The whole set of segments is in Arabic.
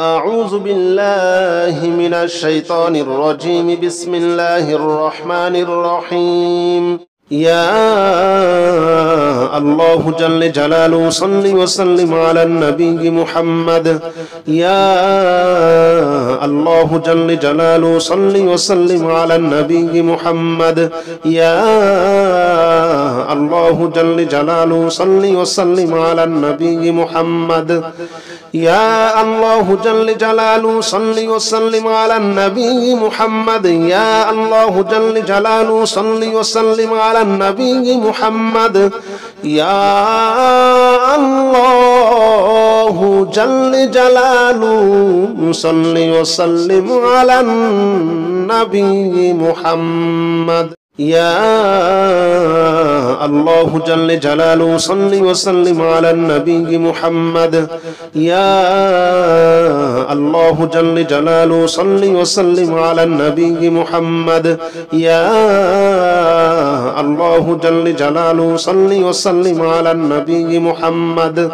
أعوذ بالله من الشيطان الرجيم. بسم الله الرحمن الرحيم. يا الله جل جلاله صل وسلم على النبي محمد. يا الله جل جلاله صل وسلم على النبي محمد. يا الله جل جلاله صل وسلم على النبي محمد. يا الله جل جلاله صل وسلم على النبي محمد. يا الله جل جلاله صل وسلم على النبي محمد. يا الله جل جلاله صل وسلم على النبي محمد. يا الله جل جلاله صل وسلم على النبي محمد. يا الله جل جلاله صل وسلم على النبي محمد. يا الله جل جلاله صل وسلم على النبي محمد.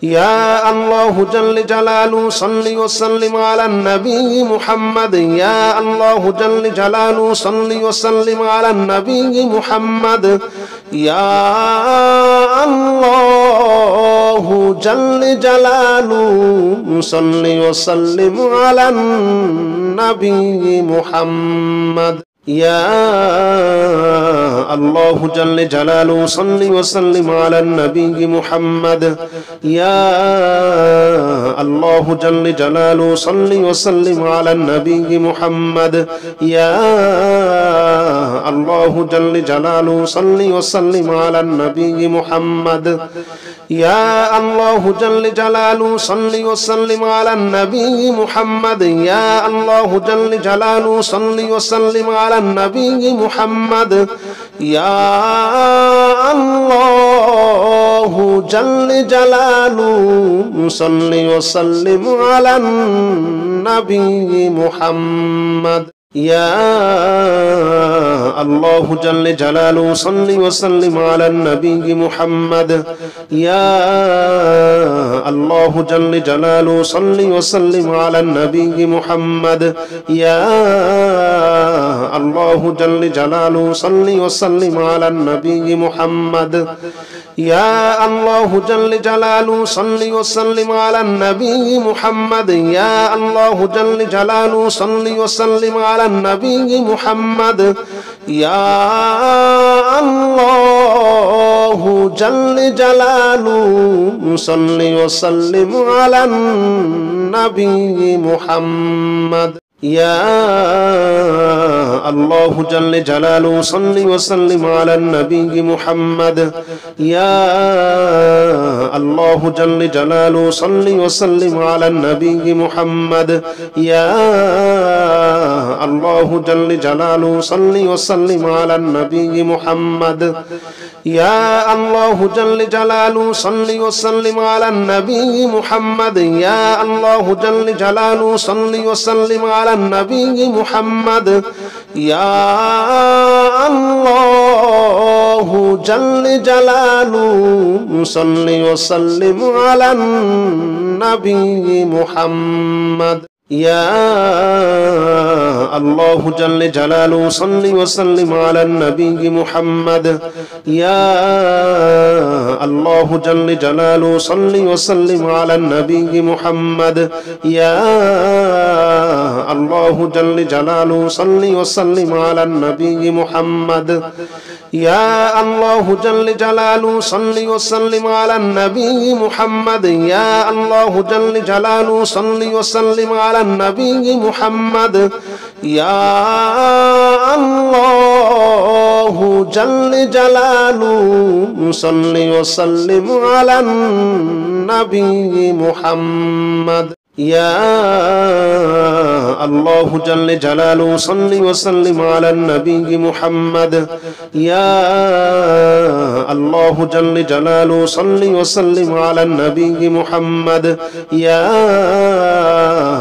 يا الله جل جلاله صل وسلم على النبي محمد. يا الله جل جلاله صل وسلم على النبي محمد. يا الله جل جلاله صل وسلم على النبي محمد. يا الله جل جلاله صل وسلم على النبي محمد. يا الله جل جلاله صل وسلم على النبي محمد. يا الله جل جلاله صل وسلم على النبي محمد. يا الله جل جلاله صل وسلم على النبي محمد. يا الله جل جلاله صل وسلم على النبي محمد. يا الله جل جلاله صل وسلم على النبي محمد. يا الله جل جلاله صل وسلم على النبي محمد. يا الله جل جلاله صل وسلم على النبي محمد. يا الله جل جلاله صل وسلم على النبي محمد. يا الله جل جلاله صل وسلم على النبي محمد. يا الله جل جلاله صل وسلم على النبي محمد. يا الله جل جلاله صل وسلم على النبي محمد. يا الله جل جلاله صل وسلم على النبي محمد. يا الله جل جلاله صل وسلم على النبي محمد. يا الله جل جلاله صل وسلم على النبي محمد. يا الله جل جلاله صل وسلم على النبي محمد. يا الله جل جلاله صل وسلم على النبي محمد. يا الله جل جلاله صل وسلم على النبي محمد. يا الله جل جلاله صل وسلم على النبي محمد. يا الله جل جلاله صل وسلم على النبي محمد. يا الله جل جلاله صل وسلم على النبي محمد. يا الله جل جلاله صل وسلم على النبي محمد. يا الله جل جلاله صل وسلم على النبي محمد. يا الله جل جلاله صل وسلم على النبي محمد. يا الله جل جلاله صل وسلم على النبي محمد. يا الله جل جلاله صل وسلم على النبي محمد. يا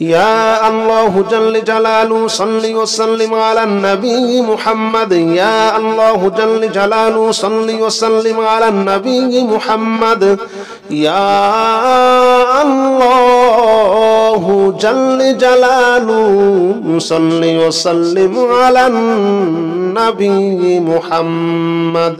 يا الله جل جلاله صل وسلم على النبي محمد يا الله جل جلاله صل وسلم على النبي محمد يا الله جل جلاله صل وسلم على النبي محمد